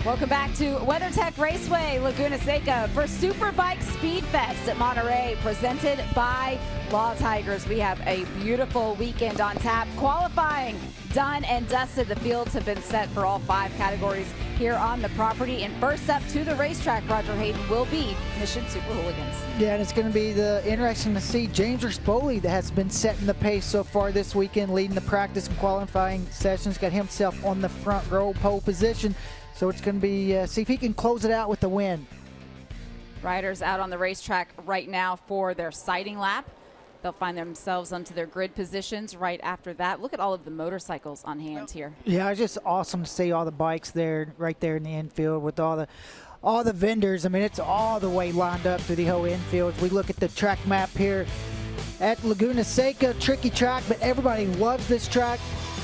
Welcome back to WeatherTech Raceway, Laguna Seca for Superbike Speed Fest at Monterey, presented by Law Tigers. We have a beautiful weekend on tap. Qualifying done and dusted. The fields have been set for all 5 categories here on the property. And first up to the racetrack, Roger Hayden, will be Mission Super Hooligans. Yeah, and it's going to be interesting to see James Rispoli, that has been setting the pace so far this weekend, leading the practice and qualifying sessions, got himself on the front row pole position. So it's going to be, see if he can close it out with the win. Riders out on the racetrack right now for their sighting lap. They'll find themselves onto their grid positions right after that. Look at all of the motorcycles on hand here. Yeah, it's just awesome to see all the bikes there, right there in the infield with all the vendors. I mean, it's all the way lined up through the whole infield. We look at the track map here at Laguna Seca, tricky track, but everybody loves this track.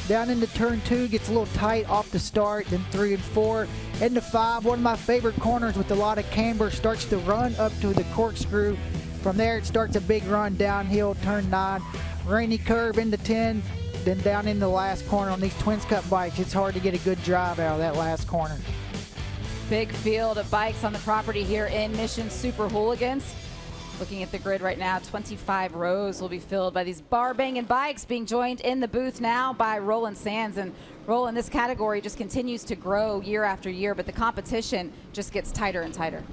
Down into turn 2, gets a little tight off the start, then 3 and 4. Into 5, one of my favorite corners with a lot of camber, starts to run up to the corkscrew. From there, it starts a big run downhill, turn 9, rainy curve into 10, then down in the last corner on these Twins Cup bikes. It's hard to get a good drive out of that last corner. Big field of bikes on the property here in Mission Super Hooligans. Looking at the grid right now, 25 rows will be filled by these bar-banging bikes, being joined in the booth now by Roland Sands. And Roland, this category just continues to grow year after year, but the competition just gets tighter and tighter.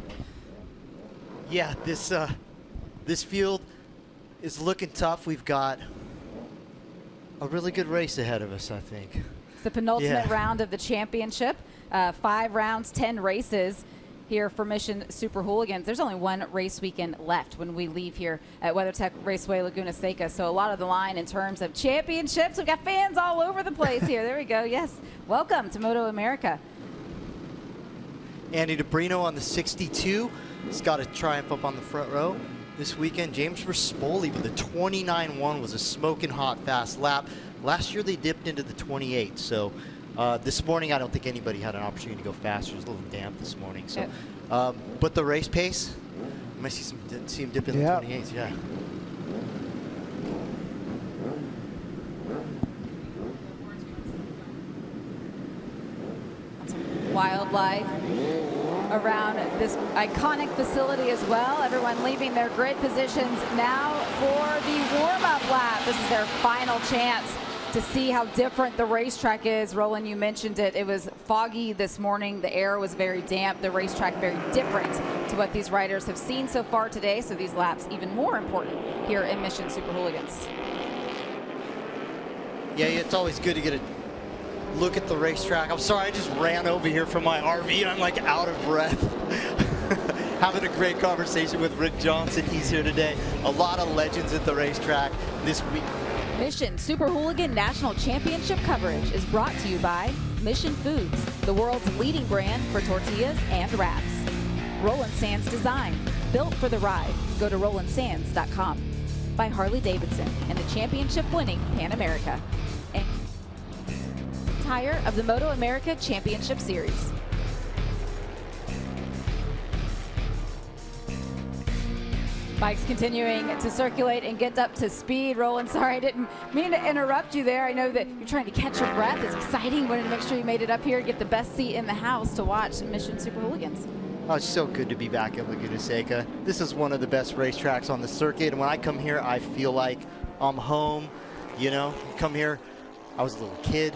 Yeah, this field is looking tough. We've got a really good race ahead of us, I think. It's the penultimate round of the championship. 5 rounds, 10 races here for Mission Super Hooligans. There's only one race weekend left when we leave here at WeatherTech Raceway Laguna Seca. So a lot of the line in terms of championships. We've got fans all over the place here. There we go. Yes. Welcome to MotoAmerica. Andy DeBrino on the 62. He's got a triumph up on the front row this weekend. James Rispoli with a 29-1 was a smoking hot fast lap. Last year they dipped into the 28. So this morning, I don't think anybody had an opportunity to go faster. It was a little damp this morning. So, but the race pace, you might see him dip in the 28s. Yeah. Wildlife around this iconic facility as well. Everyone leaving their grid positions now for the warm-up lap. This is their final chance to see how different the racetrack is. Roland, you mentioned it. It was foggy this morning. The air was very damp. The racetrack very different to what these riders have seen so far today. So these laps even more important here in Mission Super Hooligans. Yeah, it's always good to get a look at the racetrack. I'm sorry, I just ran over here from my RV. I'm like out of breath. Having a great conversation with Rick Johnson. He's here today. A lot of legends at the racetrack this week. Mission Super Hooligan National Championship coverage is brought to you by Mission Foods, the world's leading brand for tortillas and wraps. Roland Sands Design, built for the ride. Go to RolandSands.com. By Harley-Davidson and the championship-winning Pan America. And tire of the MotoAmerica Championship Series. Bikes continuing to circulate and get up to speed. Roland, sorry, I didn't mean to interrupt you there. I know that you're trying to catch your breath. It's exciting. Wanted to make sure you made it up here, get the best seat in the house to watch Mission Super Hooligans. Oh, it's so good to be back at Laguna Seca. This is one of the best racetracks on the circuit, and when I come here, I feel like I'm home. You know, come here, I was a little kid,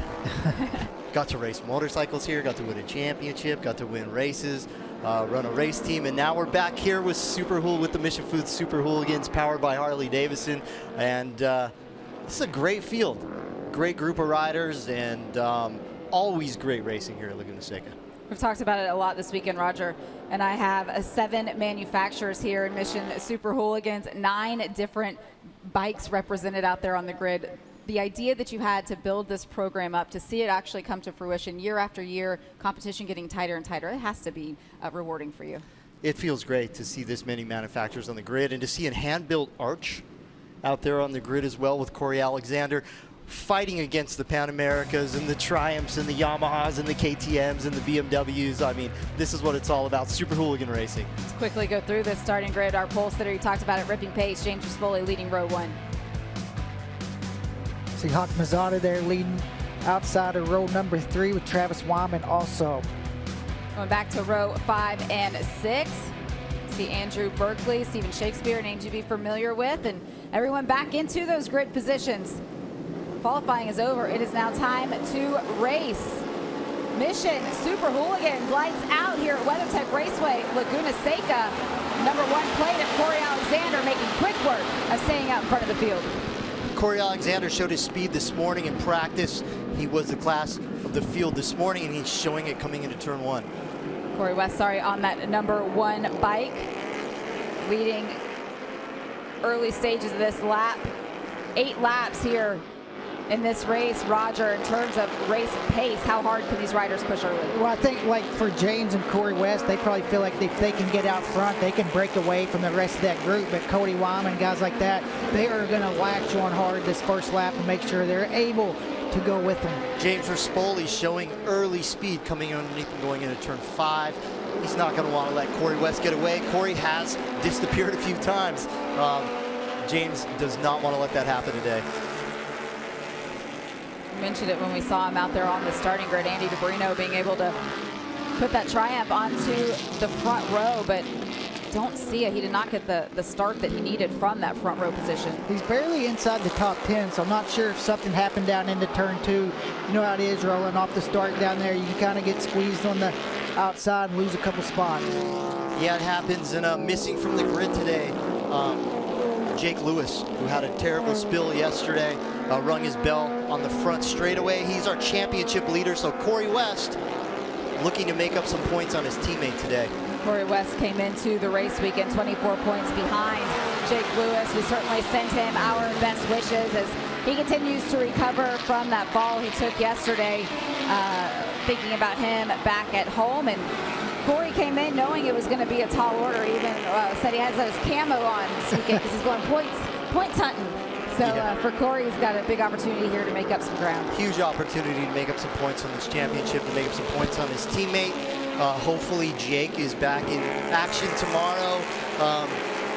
got to race motorcycles here, got to win a championship, got to win races, run a race team, and now we're back here with with the Mission Foods Super Hooligans, powered by Harley-Davidson, and this is a great field, great group of riders, and always great racing here at Laguna Seca. We've talked about it a lot this weekend, Roger, and I have 7 manufacturers here in Mission Super Hooligans, 9 different bikes represented out there on the grid. The idea that you had to build this program up, to see it actually come to fruition year after year, competition getting tighter and tighter, it has to be rewarding for you. It feels great to see this many manufacturers on the grid and to see a hand-built arch out there on the grid as well with Corey Alexander fighting against the Pan Americas and the Triumphs and the Yamahas and the KTMs and the BMWs. I mean, this is what it's all about, super hooligan racing. Let's quickly go through this starting grid. Our pole sitter, you talked about it, ripping pace. James Rispoli leading row 1. See Hawk Mazzata there leading outside of row number 3 with Travis Wyman also. Going back to row 5 and 6. See Andrew Berkeley, Stephen Shakespeare, names you'd be familiar with, and everyone back into those grid positions. Qualifying is over. It is now time to race. Mission Super Hooligans lights out here at WeatherTech Raceway, Laguna Seca. Number 1 plate at Corey Alexander making quick work of staying out in front of the field. Corey Alexander showed his speed this morning in practice. He was the class of the field this morning, and he's showing it coming into turn 1. Corey West, on that number 1 bike, leading early stages of this lap. 8 laps here in this race. Roger, in terms of race pace, how hard can these riders push early? Well, I think like for James and Corey West, they probably feel like if they can get out front, they can break away from the rest of that group. But Cody Wyman, guys like that, they are going to latch on hard this first lap and make sure they're able to go with them. James Rispoli showing early speed coming underneath and going into turn 5. He's not going to want to let Corey West get away. Corey has disappeared a few times. James does not want to let that happen today. Mentioned it when we saw him out there on the starting grid. Andy DeBrino being able to put that Triumph onto the front row, but don't see it. He did not get the start that he needed from that front row position. He's barely inside the top 10, so I'm not sure if something happened down into turn 2. You know how it is rolling off the start down there. You can kind of get squeezed on the outside and lose a couple spots. Yeah, it happens. And missing from the grid today, Jake Lewis, who had a terrible spill yesterday, rung his bell on the front straightaway. He's our championship leader, so Corey West looking to make up some points on his teammate today. Corey West came into the race weekend 24 points behind Jake Lewis. We certainly send him our best wishes as he continues to recover from that fall he took yesterday. Thinking about him back at home, and Corey came in knowing it was going to be a tall order. Even said he has his camo on this weekend because he's going points hunting. So for Corey, he's got a big opportunity here to make up some ground. Huge opportunity to make up some points on this championship, to make up some points on his teammate. Hopefully Jake is back in action tomorrow.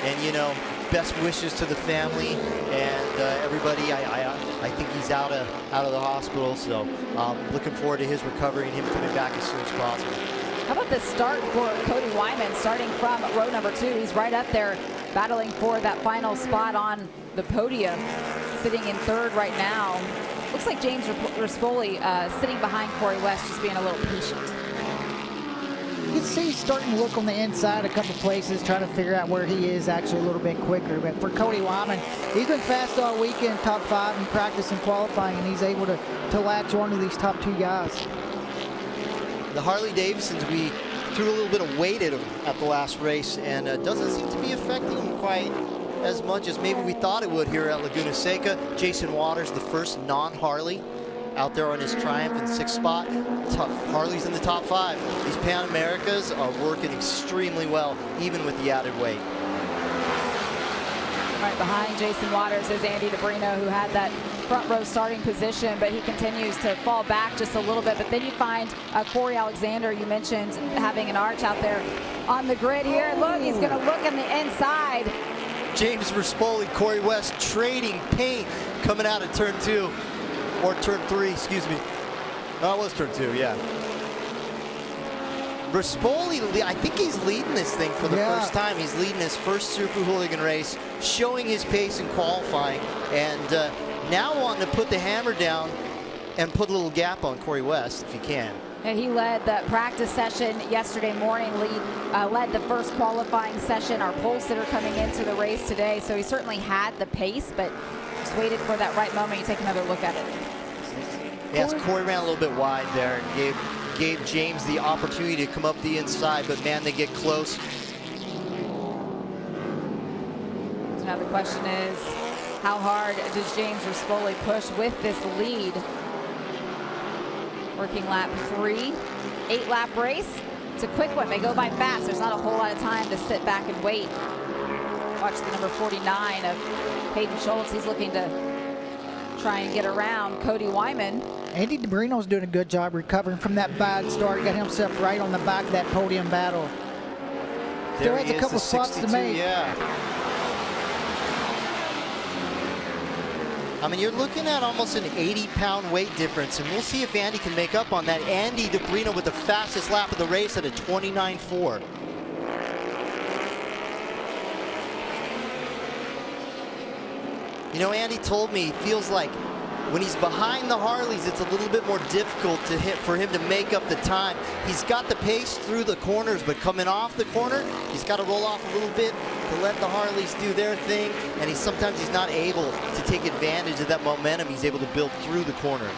And you know, best wishes to the family and everybody. I think he's out of the hospital, so looking forward to his recovery and him coming back as soon as possible. How about the start for Cody Wyman, starting from row number 2? He's right up there battling for that final spot on the podium, sitting in 3rd right now. Looks like James Rispoli sitting behind Corey West, just being a little patient. You can see he's starting to look on the inside a couple places, trying to figure out where he is actually a little bit quicker. But for Cody Wyman, he's been fast all weekend, top 5 in practice and qualifying, and he's able to latch on to these top 2 guys. The Harley Davidsons, we threw a little bit of weight at him at the last race, and doesn't seem to be affecting him quite as much as maybe we thought it would here at Laguna Seca. Jason Waters, the first non-Harley out there on his Triumph in 6th spot. Harley's in the top 5. These Pan Americas are working extremely well, even with the added weight. Right behind Jason Waters is Andy DeBrino, who had that front row starting position, but he continues to fall back just a little bit. But then you find Corey Alexander, you mentioned having an arch out there on the grid here. Look, he's going to look on the inside. James Rispoli, Corey West trading paint coming out of turn 2, or turn 3, excuse me. No, it was turn 2, yeah. Rispoli, I think he's leading this thing for the first time. He's leading his first Super Hooligan race, showing his pace in qualifying, and now wanting to put the hammer down and put a little gap on Corey West if he can. And he led that practice session yesterday morning, led the first qualifying session, our pole sitter coming into the race today. So he certainly had the pace, but just waited for that right moment. You take another look at it. Yes, Corey ran a little bit wide there and gave James the opportunity to come up the inside, but man, they get close. So now the question is, how hard does James Rispoli push with this lead? Working lap 3, 8-lap race. It's a quick one. They go by fast. There's not a whole lot of time to sit back and wait. Watch the number 49 of Hayden Schultz. He's looking to try and get around Cody Wyman. Andy DeBrino's doing a good job recovering from that bad start. Got himself right on the back of that podium battle. Still has a couple spots to make. Yeah. I mean, you're looking at almost an 80-pound weight difference, and we'll see if Andy can make up on that. Andy DeBrino with the fastest lap of the race at a 29.4. You know, Andy told me he feels like when he's behind the Harleys, it's a little bit more difficult for him to make up the time. He's got the pace through the corners, but coming off the corner, he's got to roll off a little bit to let the Harleys do their thing, and sometimes he's not able to take advantage of that momentum he's able to build through the corner.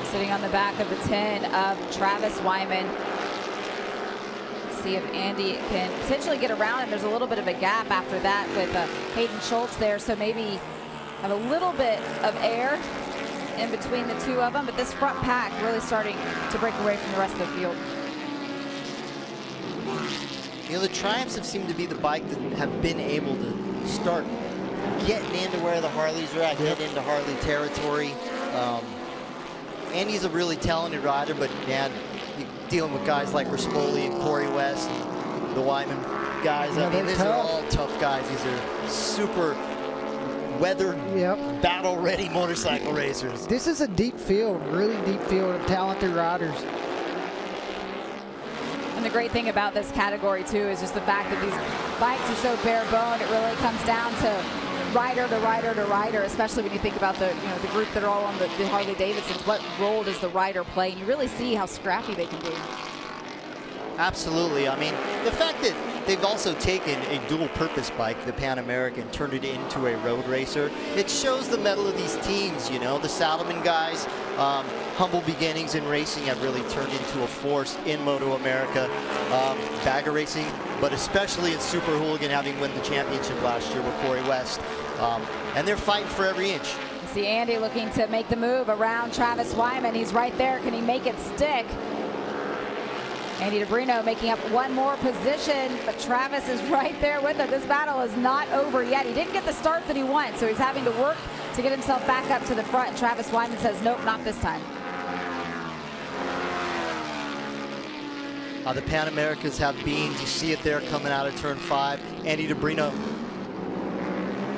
Sitting on the back of the 10 of Travis Wyman. See if Andy can potentially get around him. There's a little bit of a gap after that with Hayden Schultz there, so maybe have a little bit of air in between the two of them, but this front pack really starting to break away from the rest of the field. You know, the Triumphs have seemed to be the bike that have been able to start getting into where the Harleys are at, get into Harley territory. Andy's a really talented rider, but man, you're dealing with guys like Rispoli and Corey West, and the Wyman guys. I mean, these are all tough guys. These are super weathered, battle-ready motorcycle racers. This is a deep field, really deep field of talented riders. And the great thing about this category too is just the fact that these bikes are so bare bone. It really comes down to rider to rider to rider, especially when you think about the the group that are all on the Harley Davidsons. What role does the rider play? And you really see how scrappy they can be. Absolutely. I mean, the fact that they've also taken a dual-purpose bike, the Pan America, and turned it into a road racer, it shows the mettle of these teams. You know, the Saddleman guys, humble beginnings in racing, have really turned into a force in MotoAmerica. Bagger racing, but especially in Super Hooligan, having won the championship last year with Corey West. And they're fighting for every inch. You see Andy looking to make the move around Travis Wyman. He's right there. Can he make it stick? Andy DeBrino making up one more position, but Travis is right there with him. This battle is not over yet. He didn't get the start that he wanted, so he's having to work to get himself back up to the front. Travis Wyman says, nope, not this time. The Pan Americas have beans. You see it there coming out of turn 5. Andy DeBrino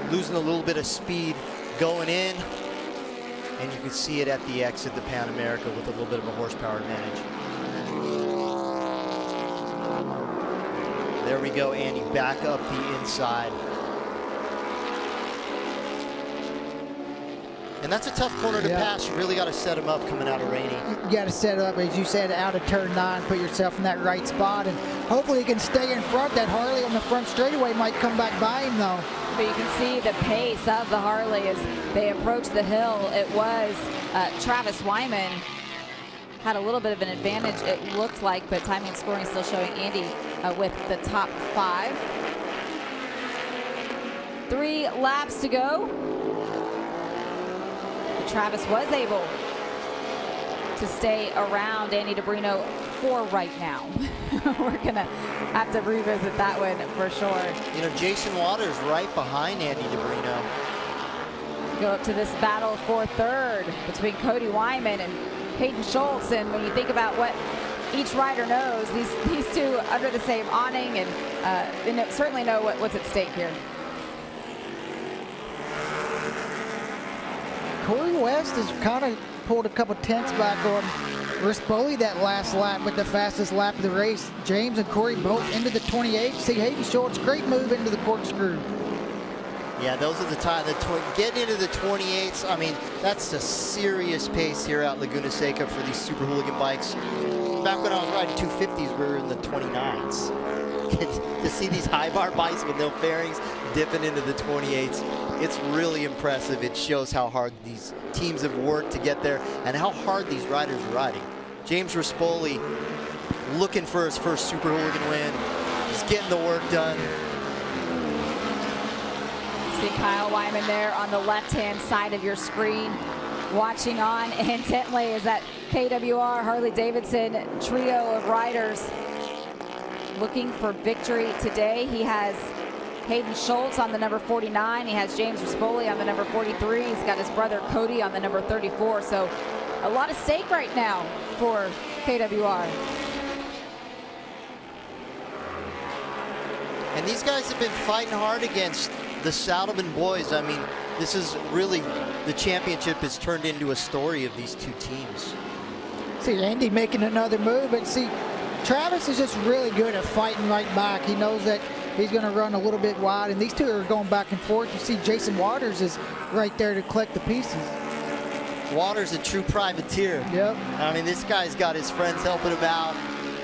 losing a little bit of speed going in, and you can see it at the exit, the Pan America, with a little bit of a horsepower advantage. There we go, Andy, back up the inside. And that's a tough corner to pass. You really got to set him up coming out of Rainy. You got to set up, as you said, out of turn 9, put yourself in that right spot, and hopefully he can stay in front. That Harley on the front straightaway might come back by him, though. But you can see the pace of the Harley as they approach the hill. It was Travis Wyman had a little bit of an advantage, it looked like, but timing and scoring still showing Andy with the top 5. 3 laps to go. Travis was able to stay around Andy DeBrino for right now. We're gonna have to revisit that one for sure. You know, Jason Waters right behind Andy DeBrino. Go up to this battle for third between Cody Wyman and Hayden Schultz, and when you think about what each rider knows, these two under the same awning, and certainly know what's at stake here. Corey West has kind of pulled a couple tenths back on Rispoli that last lap with the fastest lap of the race. James and Corey both into the 28. See Hayden Schultz, great move into the corkscrew. Yeah, those are the time. Getting into the 28s, I mean, that's a serious pace here at Laguna Seca for these Super Hooligan bikes. Back when I was riding 250s, we were in the 29s. To see these high bar bikes with no fairings dipping into the 28s, it's really impressive. It shows how hard these teams have worked to get there and how hard these riders are riding. James Rispoli looking for his first Super Hooligan win. He's getting the work done. See Kyle Wyman there on the left-hand side of your screen. Watching on intently is that KWR Harley-Davidson trio of riders looking for victory today. He has Hayden Schultz on the number 49. He has James Rispoli on the number 43. He's got his brother Cody on the number 34. So a lot at stake right now for KWR. And these guys have been fighting hard against the Saddleman boys. I mean, this is really, the championship has turned into a story of these two teams. See Andy making another move, but see, Travis is just really good at fighting right back. He knows that he's going to run a little bit wide, and these two are going back and forth. You see Jason Waters is right there to collect the pieces. Waters a true privateer. Yep. I mean, this guy's got his friends helping him out.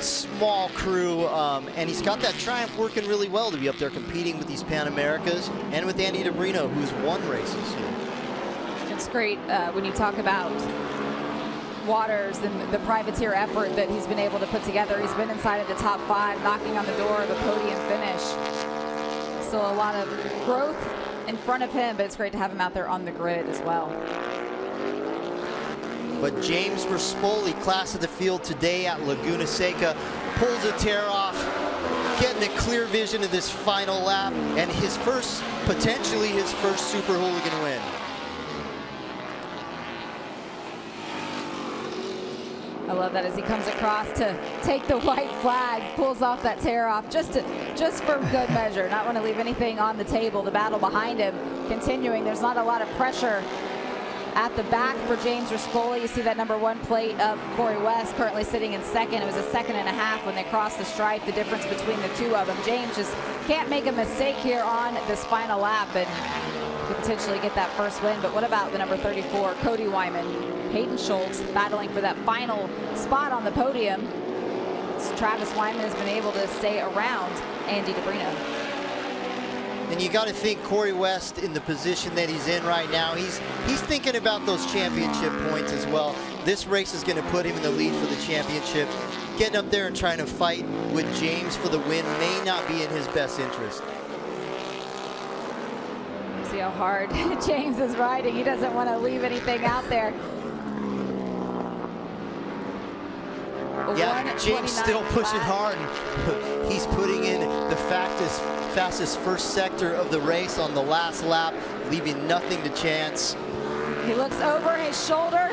Small crew, and he's got that Triumph working really well to be up there competing with these Pan Americas and with Andy DeBrino, who's won races here. It's great when you talk about Waters and the privateer effort that he's been able to put together. He's been inside of the top 5, knocking on the door of a podium finish. Still a lot of growth in front of him, but it's great to have him out there on the grid as well. But James Rispoli, class of the field today at Laguna Seca, pulls a tear off, getting a clear vision of this final lap, and potentially his first Super Hooligan win. I love that as he comes across to take the white flag, pulls off that tear off just for good measure. Not want to leave anything on the table. The battle behind him continuing. There's not a lot of pressure at the back for James Rispoli. You see that #1 plate of Corey West currently sitting in second. It was a second and a half when they crossed the stripe, the difference between the two of them. James just can't make a mistake here on this final lap and could potentially get that first win. But what about the #34, Cody Wyman? Hayden Schultz battling for that final spot on the podium. Travis Wyman has been able to stay around Andy DeBrino. And you got to think Corey West in the position that he's in right now, he's thinking about those championship points as well. This race is going to put him in the lead for the championship. Getting up there and trying to fight with James for the win may not be in his best interest. See how hard James is riding. He doesn't want to leave anything out there. Yeah, James still pushing hard. He's putting in the fastest first sector of the race on the last lap, leaving nothing to chance. He looks over his shoulder,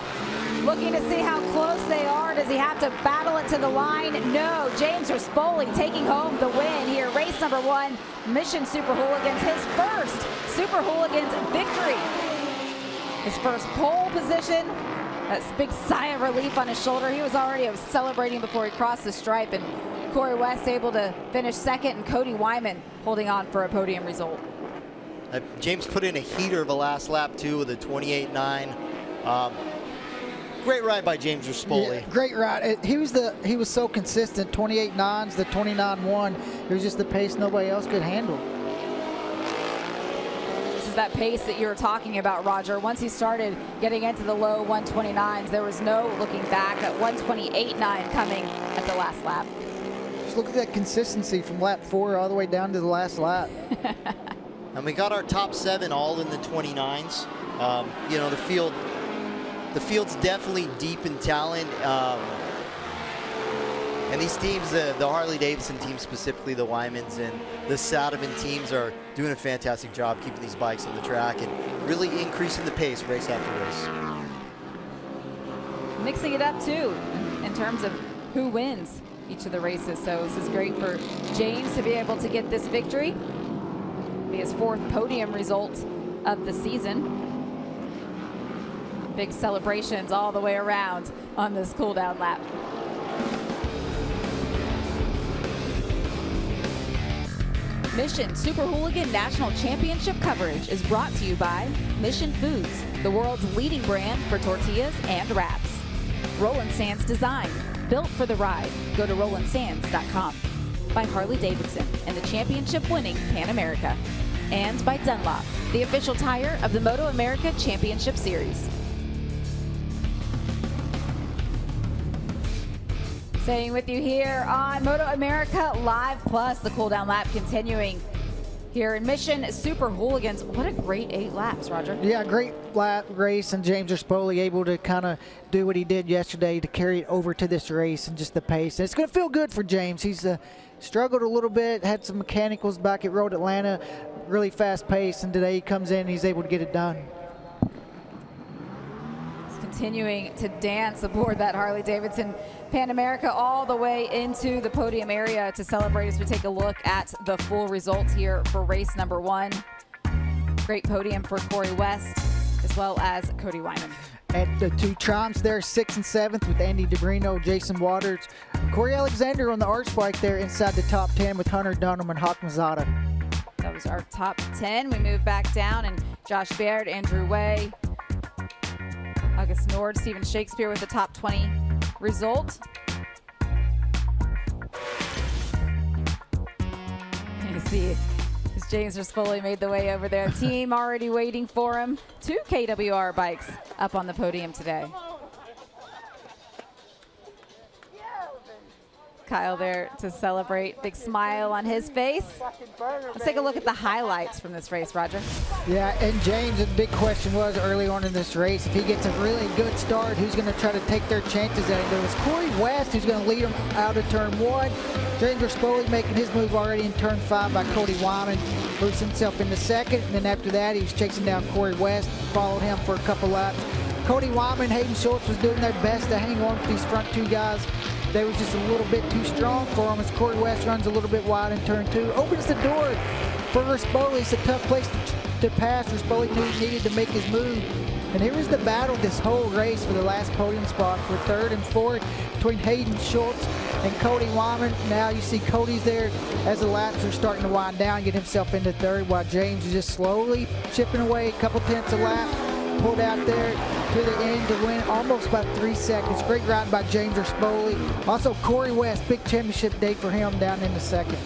looking to see how close they are. Does he have to battle it to the line? No, James Rispoli taking home the win here. Race #1, Mission Super Hooligans, his first Super Hooligans victory. His first pole position. That big sigh of relief on his shoulder. He was already celebrating before he crossed the stripe, and Corey West able to finish second, and Cody Wyman holding on for a podium result. James put in a heater of a last lap too with a 28.9. Great ride by James Rispoli. Yeah, great ride. He was so consistent. 28.9s, the 29.1. It was just the pace nobody else could handle. That pace that you were talking about, Roger. Once he started getting into the low 129s, there was no looking back. That 128.9 coming at the last lap. Just look at that consistency from lap 4 all the way down to the last lap. And we got our top 7 all in the 29s. You know, the field's definitely deep in talent. And these teams, the Harley-Davidson team, specifically the Wymans and the Sadovin teams, are doing a fantastic job keeping these bikes on the track and really increasing the pace race after race. Mixing it up too in terms of who wins each of the races. So this is great for James to be able to get this victory. Be his 4th podium result of the season. Big celebrations all the way around on this cool down lap. Mission Super Hooligan National Championship coverage is brought to you by Mission Foods, the world's leading brand for tortillas and wraps. Roland Sands Design, built for the ride. Go to RolandSands.com. By Harley-Davidson and the championship-winning Pan America. And by Dunlop, the official tire of the MotoAmerica Championship Series. Staying with you here on MotoAmerica Live Plus, the cool down lap continuing here in Mission Super Hooligans. What a great 8 laps, Roger. Yeah, great lap race, and James Rispoli able to kind of do what he did yesterday to carry it over to this race and just the pace. And it's going to feel good for James. He's struggled a little bit, had some mechanicals back at Road Atlanta, really fast pace, and today he comes in and he's able to get it done. Continuing to dance aboard that Harley-Davidson Pan America all the way into the podium area to celebrate as we take a look at the full results here for race #1. Great podium for Corey West as well as Cody Wyman. At the 2 triumphs there, 6th and 7th with Andy DeBrino, Jason Waters. Corey Alexander on the arch bike there inside the top 10 with Hunter Dunham and Hawk Mazzata. That was our top 10. We move back down, and Josh Baird, Andrew Way, August Nord, Stephen Shakespeare with the top 20 result. You see, as James Rispoli made the way over there. Team already waiting for him. 2 KWR bikes up on the podium today. Kyle there to celebrate. Big smile on his face. Let's take a look at the highlights from this race, Roger. Yeah, and James, the big question was early on in this race, if he gets a really good start, who's going to try to take their chances at it? It was Corey West who's going to lead him out of turn 1. James Rispoli making his move already in turn 5 by Cody Wyman. Moves himself into 2nd, and then after that, he was chasing down Corey West, followed him for a couple laps. Cody Wyman, Hayden Schultz was doing their best to hang on with these front 2 guys. They was just a little bit too strong for him as Corey West runs a little bit wide in turn 2. Opens the door for Rispoli. It's a tough place to pass. Rispoli knew he needed to make his move. And here was the battle this whole race for the last podium spot for 3rd and 4th between Hayden Schultz and Cody Wyman. Now you see Cody's there as the laps are starting to wind down, get himself into 3rd, while James is just slowly chipping away a couple tenths a lap. Pulled out there to the end to win almost by 3 seconds. Great ride by James Rispoli. Also Corey West, big championship day for him down in the 2nd.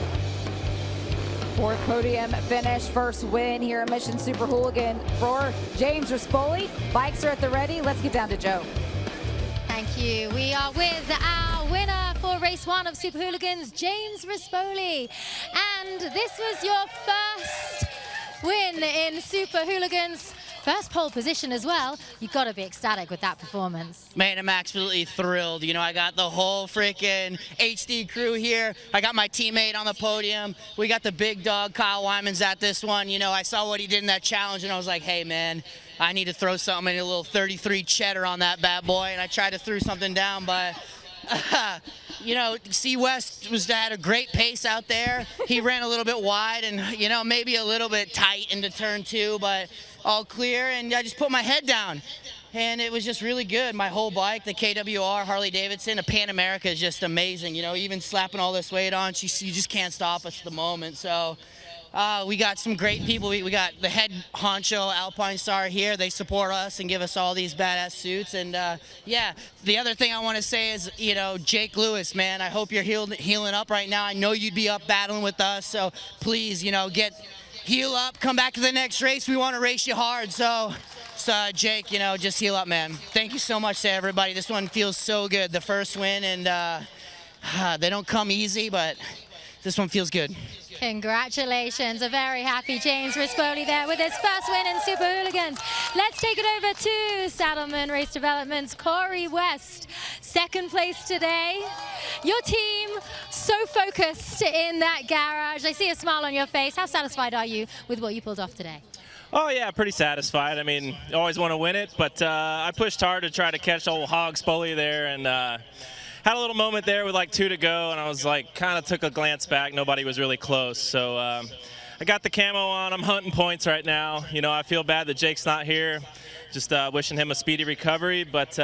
4th podium finish, first win here at Mission Super Hooligan for James Rispoli. Bikes are at the ready. Let's get down to Joe. Thank you. We are with our winner for race 1 of Super Hooligans, James Rispoli. And this was your first win in Super Hooligans. First pole position as well. You've got to be ecstatic with that performance. Man, I'm absolutely thrilled. You know, I got the whole freaking HD crew here. I got my teammate on the podium. We got the big dog, Kyle Wyman's at this one. You know, I saw what he did in that challenge, and I was like, hey, man, I need to throw something in a little 33 cheddar on that bad boy. And I tried to throw something down, but you know, C West had a great pace out there. He ran a little bit wide and, you know, maybe a little bit tight into turn 2, but all clear, and I just put my head down. And it was just really good. My whole bike, the KWR, Harley Davidson, the Pan America is just amazing. You know, even slapping all this weight on, you just can't stop us at the moment. So we got some great people. We got the head honcho Alpine Star here. They support us and give us all these badass suits. And yeah, the other thing I want to say is, you know, Jake Lewis, man, I hope you're healing up right now. I know you'd be up battling with us. So please, you know, heal up, come back to the next race. We want to race you hard. So Jake, you know, just heal up, man. Thank you so much to everybody. This one feels so good. The first win, and they don't come easy, but this one feels good. Congratulations. A very happy James Rispoli there with his first win in Super Hooligans. Let's take it over to Saddleman Race Development's Corey West. 2nd place today. Your team so focused in that garage. I see a smile on your face. How satisfied are you with what you pulled off today? Oh yeah, pretty satisfied. I mean, you always want to win it, but I pushed hard to try to catch old Hog Spoli there, and had a little moment there with like 2 to go, and I was like, kind of took a glance back. Nobody was really close, so I got the camo on. I'm hunting points right now. You know, I feel bad that Jake's not here. Just wishing him a speedy recovery, but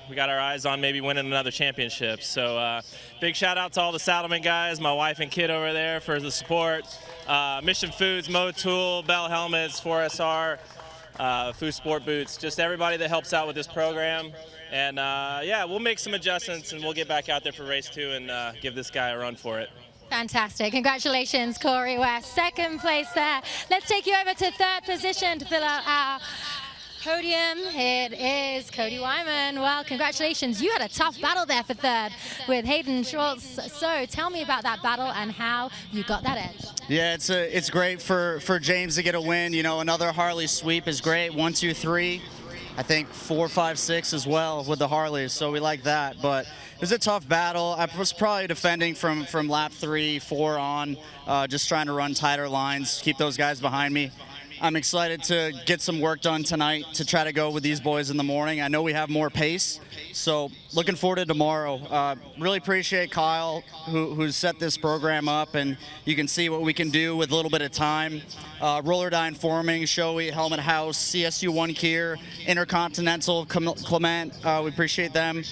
we got our eyes on maybe winning another championship. So big shout out to all the Saddleman guys, my wife and kid over there for the support. Mission Foods, Motool, Bell Helmets, 4SR, Food Sport Boots, just everybody that helps out with this program. And yeah, we'll make some adjustments and we'll get back out there for race 2 and give this guy a run for it. Fantastic. Congratulations, Corey West. 2nd place there. Let's take you over to 3rd position to fill out our podium. It is Cody Wyman. Well, congratulations. You had a tough battle there for 3rd with Hayden Schultz. So tell me about that battle and how you got that edge. Yeah, it's great for James to get a win. You know, another Harley sweep is great. 1, 2, 3. I think 4, 5, 6 as well with the Harleys, so we like that. But it was a tough battle. I was probably defending from lap 3, 4 on, just trying to run tighter lines, keep those guys behind me. I'm excited to get some work done tonight to try to go with these boys in the morning. I know we have more pace, so looking forward to tomorrow. Really appreciate Kyle who's set this program up, and you can see what we can do with a little bit of time. Rollerdyne Forming, Shoei, Helmet House, CSU One Kier, Intercontinental, Clement, we appreciate them.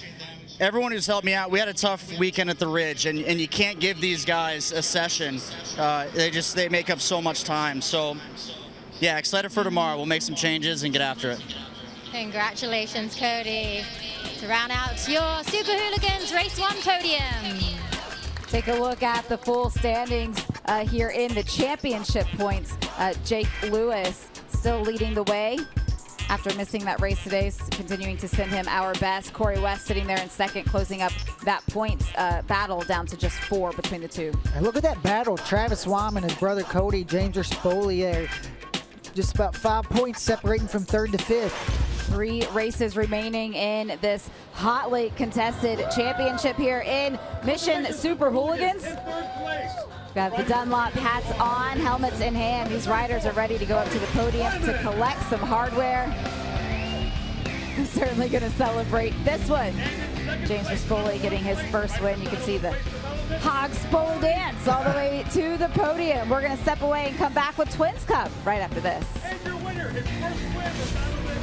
Everyone who's helped me out. We had a tough weekend at the Ridge, and you can't give these guys a session. They make up so much time. So yeah, excited for tomorrow. We'll make some changes and get after it. Congratulations, Cody, to round out your Super Hooligans Race 1 podium. Take a look at the full standings here in the championship points. Jake Lewis still leading the way after missing that race today, continuing to send him our best. Corey West sitting there in second, closing up that points battle down to just 4 between the two. And look at that battle. Travis Wyman, his brother Cody, James Rispoli there. Just about 5 points separating from 3rd to 5th. 3 races remaining in this hotly contested championship here in Mission Super Hooligans. Got the Dunlop hats on, helmets in hand. These riders are ready to go up to the podium to collect some hardware. I'm certainly going to celebrate this one. James Rispoli getting his first win. You can see the Hog Spoli dance all the way to the podium. We're going to step away and come back with Twins Cup right after this. And your winner, his first win